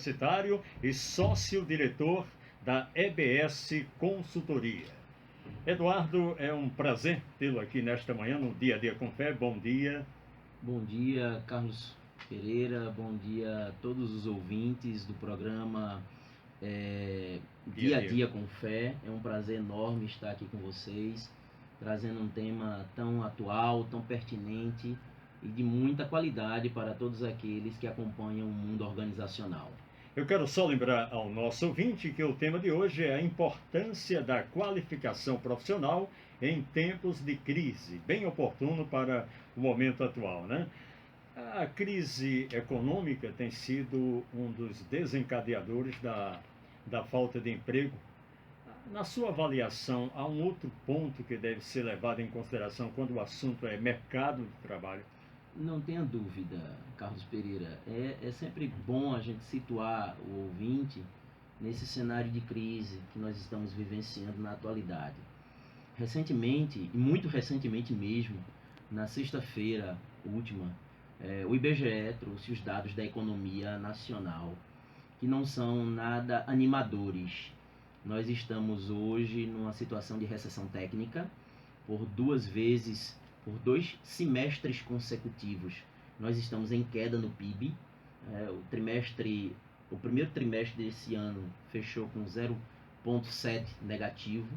universitário e sócio-diretor da EBS Consultoria. Eduardo, é um prazer tê-lo aqui nesta manhã no Dia a Dia com Fé. Bom dia. Bom dia, Carlos Pereira. Bom dia a todos os ouvintes do programa Dia a Dia com Fé. É um prazer enorme estar aqui com vocês, trazendo um tema tão atual, tão pertinente e de muita qualidade para todos aqueles que acompanham o mundo organizacional. Eu quero só lembrar ao nosso ouvinte que o tema de hoje é a importância da qualificação profissional em tempos de crise, bem oportuno para o momento atual, né? A crise econômica tem sido um dos desencadeadores da falta de emprego. Na sua avaliação, há um outro ponto que deve ser levado em consideração quando o assunto é mercado de trabalho? Não tenha dúvida, Carlos Pereira. É sempre bom a gente situar o ouvinte nesse cenário de crise que nós estamos vivenciando na atualidade. Recentemente, e muito recentemente mesmo, na sexta-feira última, o IBGE trouxe os dados da economia nacional, que não são nada animadores. Nós estamos hoje numa situação de recessão técnica por por 2 semestres consecutivos. Nós estamos em queda no PIB. O primeiro trimestre desse ano fechou com 0,7 negativo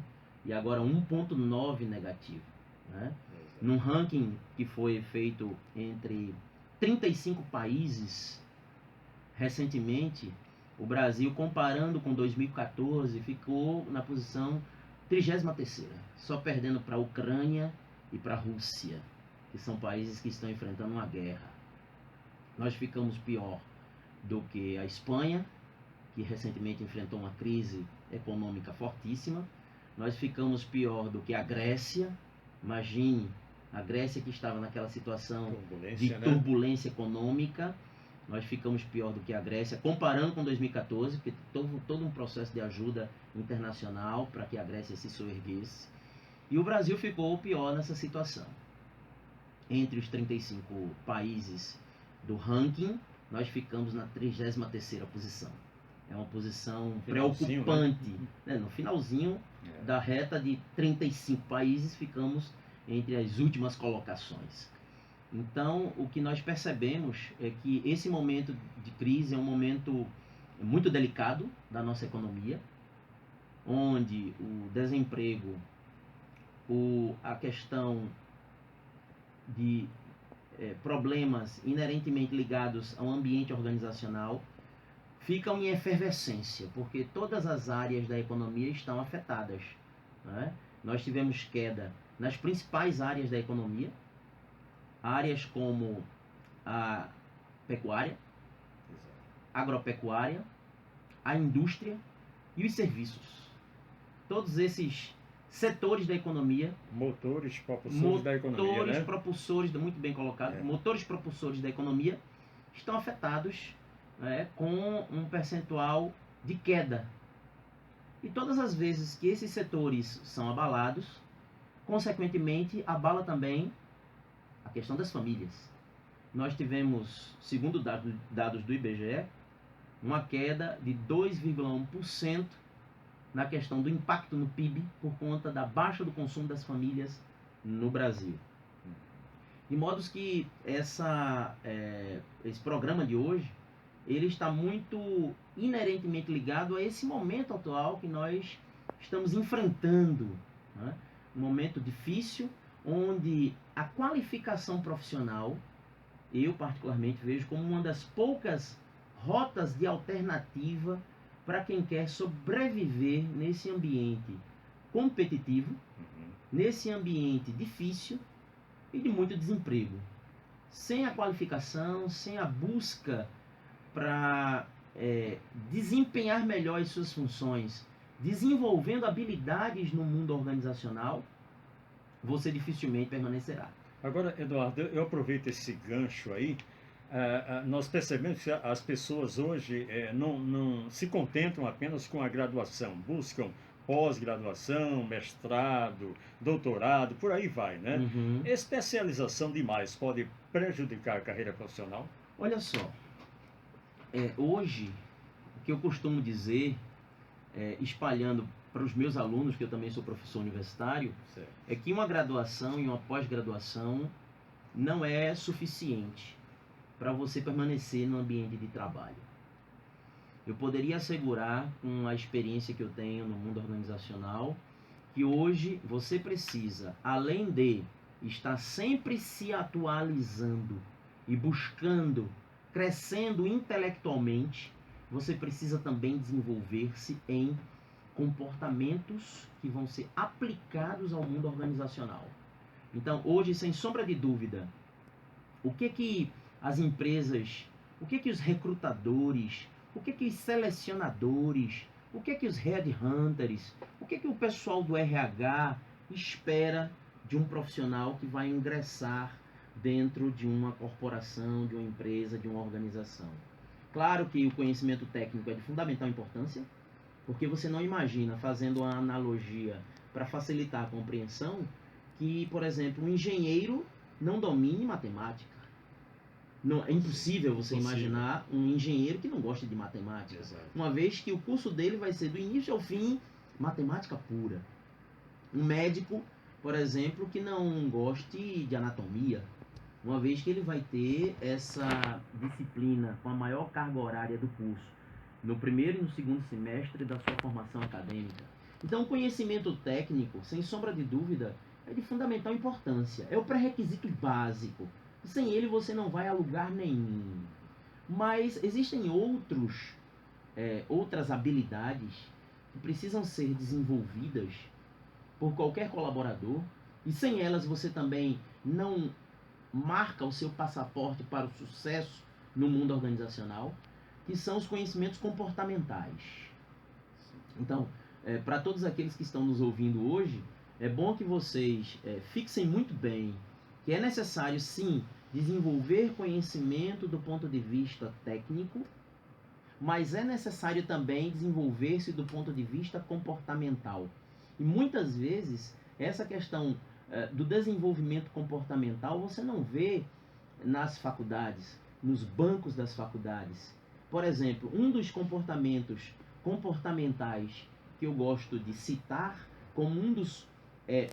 e agora 1,9 negativo. Né? Num ranking que foi feito entre 35 países recentemente, o Brasil, comparando com 2014, ficou na posição 33ª, só perdendo para a Ucrânia e para a Rússia, que são países que estão enfrentando uma guerra. Nós ficamos pior do que a Espanha, que recentemente enfrentou uma crise econômica fortíssima. Nós ficamos pior do que a Grécia. Imagine a Grécia, que estava naquela situação de turbulência econômica. Nós ficamos pior do que a Grécia, comparando com 2014, porque todo um processo de ajuda internacional para que a Grécia se soerguesse. E o Brasil ficou pior nessa situação. Entre os 35 países do ranking, nós ficamos na 33ª posição. É uma posição preocupante. Né? No finalzinho da reta de 35 países, ficamos entre as últimas colocações. Então, o que nós percebemos é que esse momento de crise é um momento muito delicado da nossa economia, onde o desemprego, a questão de problemas inerentemente ligados ao ambiente organizacional ficam em efervescência, porque todas as áreas da economia estão afetadas. Né? Nós tivemos queda nas principais áreas da economia, áreas como a pecuária, agropecuária, a indústria e os serviços. Todos esses setores da economia, motores propulsores da economia, né? Propulsores, muito bem colocado, motores propulsores da economia estão afetados, com um percentual de queda. E todas as vezes que esses setores são abalados, consequentemente abala também a questão das famílias. Nós tivemos, segundo dados do IBGE, uma queda de 2,1% na questão do impacto no PIB por conta da baixa do consumo das famílias no Brasil. De modo que esse programa de hoje, ele está muito inerentemente ligado a esse momento atual que nós estamos enfrentando. Né? Um momento difícil, onde a qualificação profissional, eu particularmente vejo como uma das poucas rotas de alternativa para quem quer sobreviver nesse ambiente competitivo, nesse ambiente difícil e de muito desemprego. Sem a qualificação, sem a busca para desempenhar melhor as suas funções, desenvolvendo habilidades no mundo organizacional, você dificilmente permanecerá. Agora, Eduardo, eu aproveito esse gancho aí. Nós percebemos que as pessoas hoje não se contentam apenas com a graduação, buscam pós-graduação, mestrado, doutorado, por aí vai, né? Uhum. Especialização demais pode prejudicar a carreira profissional? Olha só, hoje que eu costumo dizer, espalhando para os meus alunos, que eu também sou professor universitário, Certo. é que uma graduação e uma pós-graduação não é suficiente para você permanecer no ambiente de trabalho. Eu poderia assegurar, com a experiência que eu tenho no mundo organizacional, que hoje você precisa, além de estar sempre se atualizando e buscando, crescendo intelectualmente, você precisa também desenvolver-se em comportamentos que vão ser aplicados ao mundo organizacional. Então, hoje, sem sombra de dúvida, o que as empresas, o que os recrutadores, o que os selecionadores, o que os headhunters, o que o pessoal do RH espera de um profissional que vai ingressar dentro de uma corporação, de uma empresa, de uma organização? Claro que o conhecimento técnico é de fundamental importância, porque você não imagina, fazendo uma analogia para facilitar a compreensão, que, por exemplo, um engenheiro não domine matemática. Não, é impossível você imaginar um engenheiro que não goste de matemática. Exato. Uma vez que o curso dele vai ser do início ao fim matemática pura. Um médico, por exemplo, que não goste de anatomia, uma vez que ele vai ter essa disciplina com a maior carga horária do curso, no primeiro e no segundo semestre da sua formação acadêmica. Então, o conhecimento técnico, sem sombra de dúvida, é de fundamental importância. É o pré-requisito básico. Sem ele, você não vai a lugar nenhum. Mas existem outras habilidades que precisam ser desenvolvidas por qualquer colaborador, e sem elas você também não marca o seu passaporte para o sucesso no mundo organizacional, que são os conhecimentos comportamentais. Então, para todos aqueles que estão nos ouvindo hoje, é bom que vocês fixem muito bem que é necessário, sim, desenvolver conhecimento do ponto de vista técnico, mas é necessário também desenvolver-se do ponto de vista comportamental. E muitas vezes, essa questão do desenvolvimento comportamental você não vê nas faculdades, nos bancos das faculdades. Por exemplo, um dos comportamentos comportamentais que eu gosto de citar como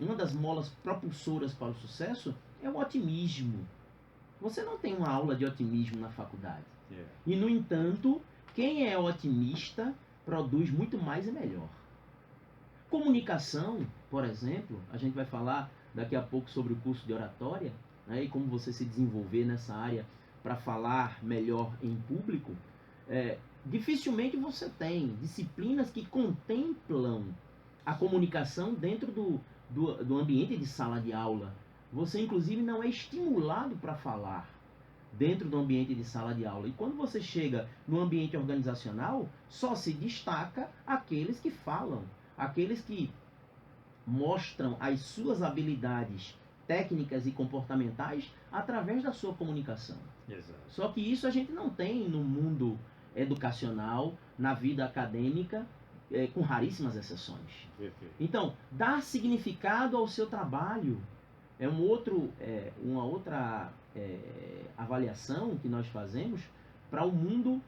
uma das molas propulsoras para o sucesso é o otimismo. Você não tem uma aula de otimismo na faculdade. Yeah. E, no entanto, quem é otimista produz muito mais e melhor. Comunicação, por exemplo, a gente vai falar daqui a pouco sobre o curso de oratória, né, e como você se desenvolver nessa área para falar melhor em público. Dificilmente você tem disciplinas que contemplam a comunicação dentro do ambiente de sala de aula. Você, inclusive, não é estimulado para falar dentro do ambiente de sala de aula. E quando você chega no ambiente organizacional, só se destaca aqueles que falam, aqueles que mostram as suas habilidades técnicas e comportamentais através da sua comunicação. Exato. Só que isso a gente não tem no mundo educacional, na vida acadêmica, com raríssimas exceções. Perfeito. Então, dar significado ao seu trabalho é uma outra avaliação que nós fazemos para o mundo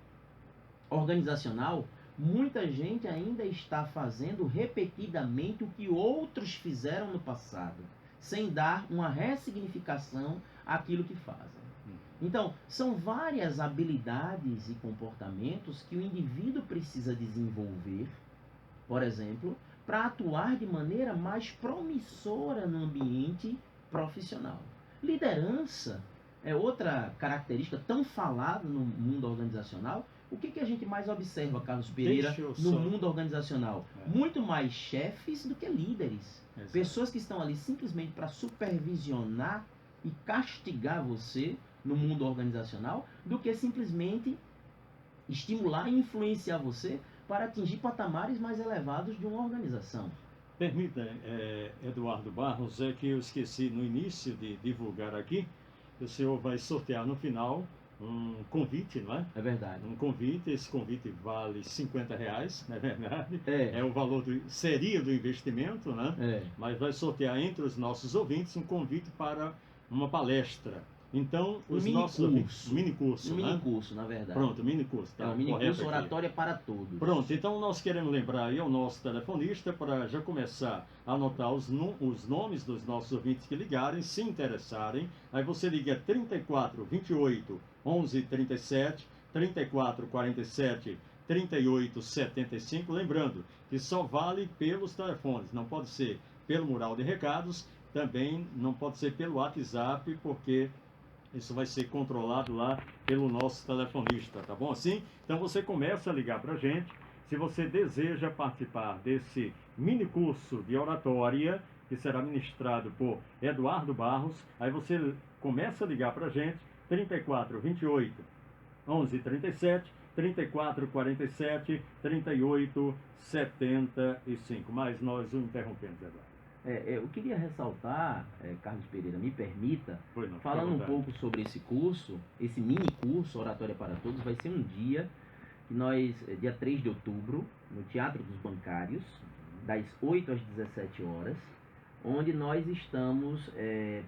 organizacional. Muita gente ainda está fazendo repetidamente o que outros fizeram no passado, sem dar uma ressignificação àquilo que fazem. Então, são várias habilidades e comportamentos que o indivíduo precisa desenvolver, por exemplo, para atuar de maneira mais promissora no ambiente profissional. Liderança é outra característica tão falada no mundo organizacional. O que a gente mais observa, Carlos Pereira, no mundo organizacional? Muito mais chefes do que líderes. Exato. Pessoas que estão ali simplesmente para supervisionar e castigar você no mundo organizacional, do que simplesmente estimular e influenciar você para atingir patamares mais elevados de uma organização. Permita, Eduardo Barros, que eu esqueci no início de divulgar aqui, o senhor vai sortear no final um convite, não é? É verdade. Um convite, esse convite vale R$50, não é verdade? É o valor seria do investimento, né? Mas vai sortear entre os nossos ouvintes um convite para uma palestra Então, Um os mini nossos curso. mini curso, Um né? mini curso, na verdade. Pronto, mini curso, É tá um mini correto curso aqui. Oratória para Todos. Pronto, então nós queremos lembrar aí ao nosso telefonista para já começar a anotar os nomes dos nossos ouvintes que ligarem, se interessarem. Aí você liga 34 28 11 37, 34 47 38 75. Lembrando que só vale pelos telefones, não pode ser pelo mural de recados, também não pode ser pelo WhatsApp, porque isso vai ser controlado lá pelo nosso telefonista, tá bom assim? Então você começa a ligar para a gente. Se você deseja participar desse mini curso de oratória, que será ministrado por Eduardo Barros, aí você começa a ligar para a gente, 34 28 11 37, 34 47, 38 75. Mas nós o interrompemos, Eduardo. Eu queria ressaltar, Carlos Pereira, me permita, Pois não, falando um pouco sobre esse curso, esse mini curso Oratória para Todos, vai ser um dia que nós, dia 3 de outubro, no Teatro dos Bancários, das 8 às 17 horas, onde nós estamos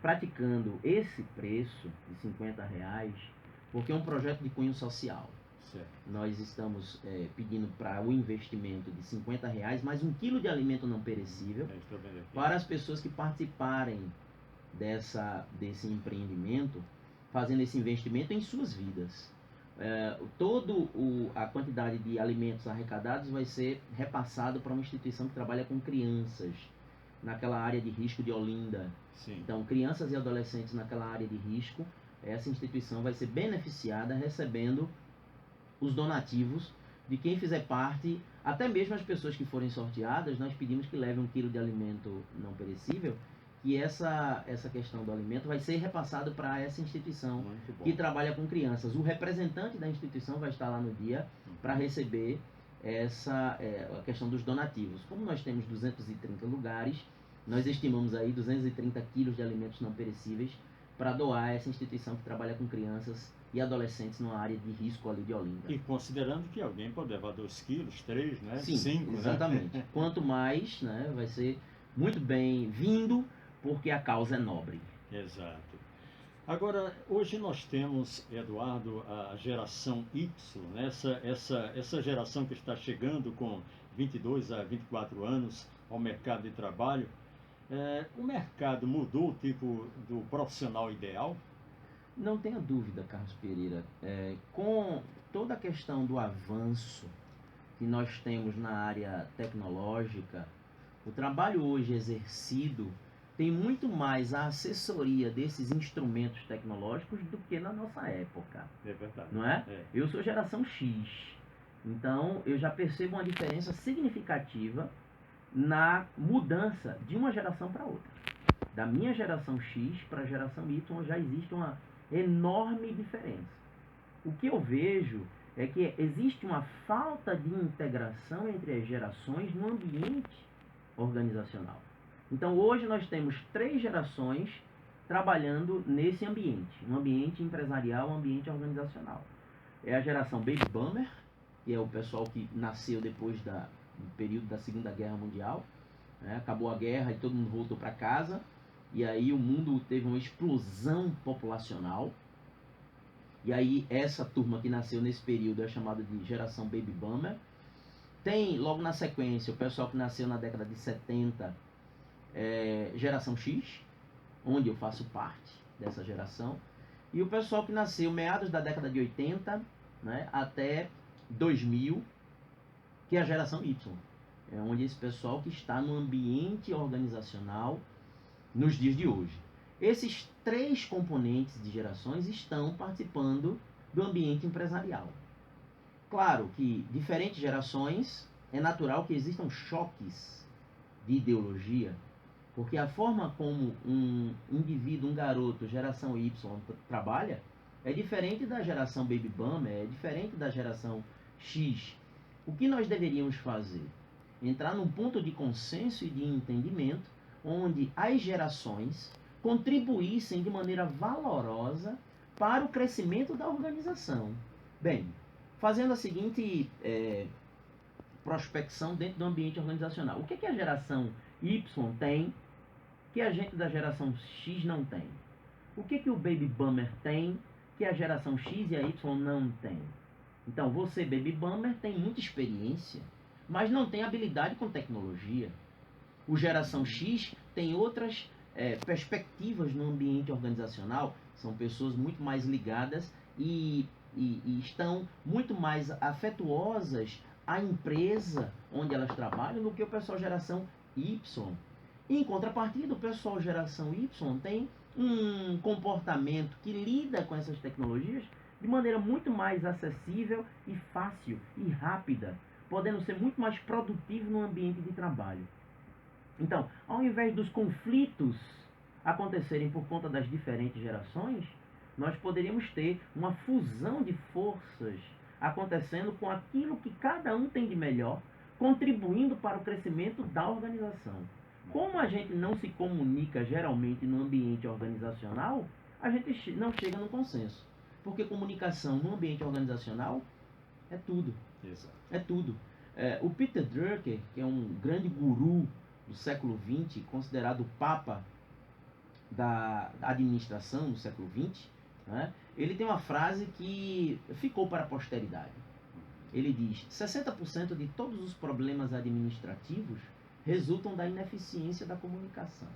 praticando esse preço de R$ 50, porque é um projeto de cunho social. Certo. Nós estamos pedindo para o investimento de R$ 50, mais 1 quilo de alimento não perecível, para as pessoas que participarem desse empreendimento, fazendo esse investimento em suas vidas. A quantidade de alimentos arrecadados vai ser repassado para uma instituição que trabalha com crianças, naquela área de risco de Olinda. Sim. Então, crianças e adolescentes naquela área de risco, essa instituição vai ser beneficiada recebendo os donativos de quem fizer parte, até mesmo as pessoas que forem sorteadas, nós pedimos que levem 1 quilo de alimento não perecível, e essa questão do alimento vai ser repassado para essa instituição que trabalha com crianças. O representante da instituição vai estar lá no dia para receber a questão dos donativos. Como nós temos 230 lugares, nós estimamos aí 230 quilos de alimentos não perecíveis para doar a essa instituição que trabalha com crianças e adolescentes numa área de risco ali de Olinda. E considerando que alguém pode levar 2 quilos, 3, né? Sim, 5, exatamente. Né? Quanto mais, né, vai ser muito bem-vindo, porque a causa é nobre. Exato. Agora, hoje nós temos, Eduardo, a geração Y, né? essa geração que está chegando com 22 a 24 anos ao mercado de trabalho. O mercado mudou o tipo do profissional ideal? Não tenha dúvida, Carlos Pereira. Com toda a questão do avanço que nós temos na área tecnológica, o trabalho hoje exercido tem muito mais a assessoria desses instrumentos tecnológicos do que na nossa época. É verdade. Não é? Eu sou geração X, então eu já percebo uma diferença significativa na mudança de uma geração para outra. Da minha geração X para a geração Y já existe uma enorme diferença. O que eu vejo é que existe uma falta de integração entre as gerações no ambiente organizacional. Então hoje nós temos 3 gerações trabalhando nesse ambiente, um ambiente empresarial, um ambiente organizacional. É a geração Baby Boomer, que é o pessoal que nasceu depois do período da Segunda Guerra Mundial, né? Acabou a guerra e todo mundo voltou para casa, e aí o mundo teve uma explosão populacional, e aí essa turma que nasceu nesse período é chamada de geração Baby Boomer. Tem logo na sequência o pessoal que nasceu na década de 70, geração X, onde eu faço parte dessa geração, e o pessoal que nasceu meados da década de 80, né, até 2000, que é a geração Y, onde esse pessoal que está no ambiente organizacional nos dias de hoje. Esses 3 componentes de gerações estão participando do ambiente empresarial. Claro que diferentes gerações, é natural que existam choques de ideologia, porque a forma como um indivíduo, um garoto, geração Y, trabalha, é diferente da geração Baby Boomer, é diferente da geração X. O que nós deveríamos fazer? Entrar num ponto de consenso e de entendimento, onde as gerações contribuíssem de maneira valorosa para o crescimento da organização. Bem, fazendo a seguinte prospecção dentro do ambiente organizacional. O que a geração Y tem que a gente da geração X não tem? O que o Baby Boomer tem que a geração X e a Y não tem? Então, você, Baby Boomer, tem muita experiência, mas não tem habilidade com tecnologia. O geração X tem outras perspectivas no ambiente organizacional, são pessoas muito mais ligadas e estão muito mais afetuosas à empresa onde elas trabalham do que o pessoal geração Y. Em contrapartida, o pessoal geração Y tem um comportamento que lida com essas tecnologias de maneira muito mais acessível e fácil e rápida, podendo ser muito mais produtivo no ambiente de trabalho. Então, ao invés dos conflitos acontecerem por conta das diferentes gerações, nós poderíamos ter uma fusão de forças acontecendo com aquilo que cada um tem de melhor, contribuindo para o crescimento da organização. Como a gente não se comunica geralmente no ambiente organizacional, a gente não chega no consenso. Porque comunicação no ambiente organizacional é tudo. Exato. É tudo. O Peter Drucker, que é um grande guru do século XX, considerado o papa da administração no século XX, né? Ele tem uma frase que ficou para a posteridade. Ele diz: 60% de todos os problemas administrativos resultam da ineficiência da comunicação.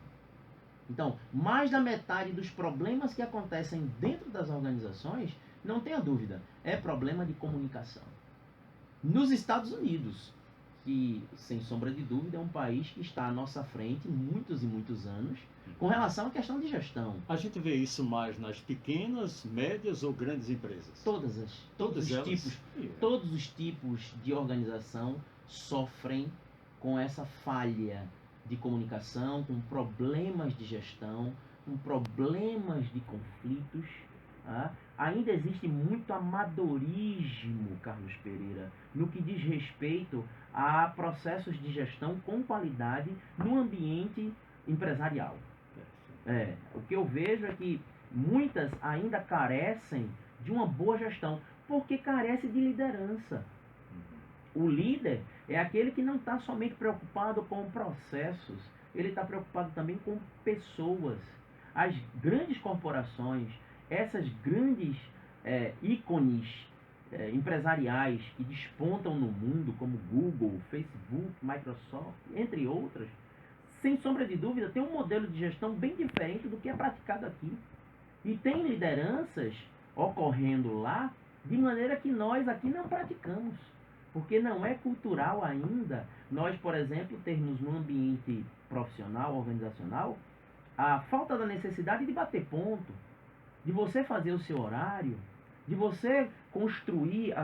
Então, mais da metade dos problemas que acontecem dentro das organizações, não tenha dúvida, é problema de comunicação. Nos Estados Unidos, que, sem sombra de dúvida, é um país que está à nossa frente muitos e muitos anos com relação à questão de gestão. A gente vê isso mais nas pequenas, médias ou grandes empresas? Todos os tipos de organização sofrem com essa falha de comunicação, com problemas de gestão, com problemas de conflitos. Tá? Ainda existe muito amadorismo, Carlos Pereira, no que diz respeito a processos de gestão com qualidade no ambiente empresarial. O que eu vejo é que muitas ainda carecem de uma boa gestão, porque carece de liderança. O líder é aquele que não está somente preocupado com processos, ele está preocupado também com pessoas. As grandes corporações, essas grandes ícones empresariais que despontam no mundo, como Google, Facebook, Microsoft, entre outras, sem sombra de dúvida, tem um modelo de gestão bem diferente do que é praticado aqui. E tem lideranças ocorrendo lá de maneira que nós aqui não praticamos. Porque não é cultural ainda nós, por exemplo, termos no ambiente profissional, organizacional, a falta da necessidade de bater ponto, de você fazer o seu horário, de você construir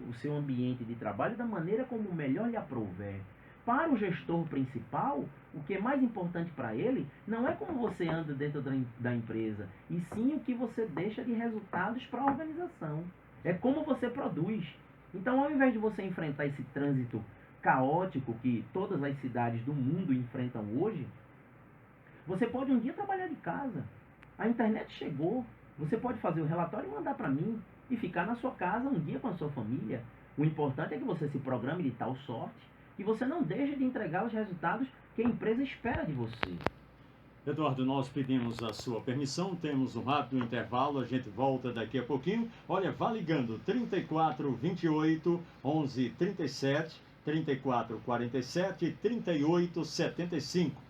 o seu ambiente de trabalho da maneira como melhor lhe aprouver. Para o gestor principal, o que é mais importante para ele não é como você anda dentro da empresa, e sim o que você deixa de resultados para a organização. É como você produz. Então, ao invés de você enfrentar esse trânsito caótico que todas as cidades do mundo enfrentam hoje, você pode um dia trabalhar de casa. A internet chegou. Você pode fazer o relatório e mandar para mim e ficar na sua casa um dia com a sua família. O importante é que você se programe de tal sorte que você não deixe de entregar os resultados que a empresa espera de você. Eduardo, nós pedimos a sua permissão, temos um rápido intervalo, a gente volta daqui a pouquinho. Olha, vá ligando 34 28 11 37, 34 47 38 75.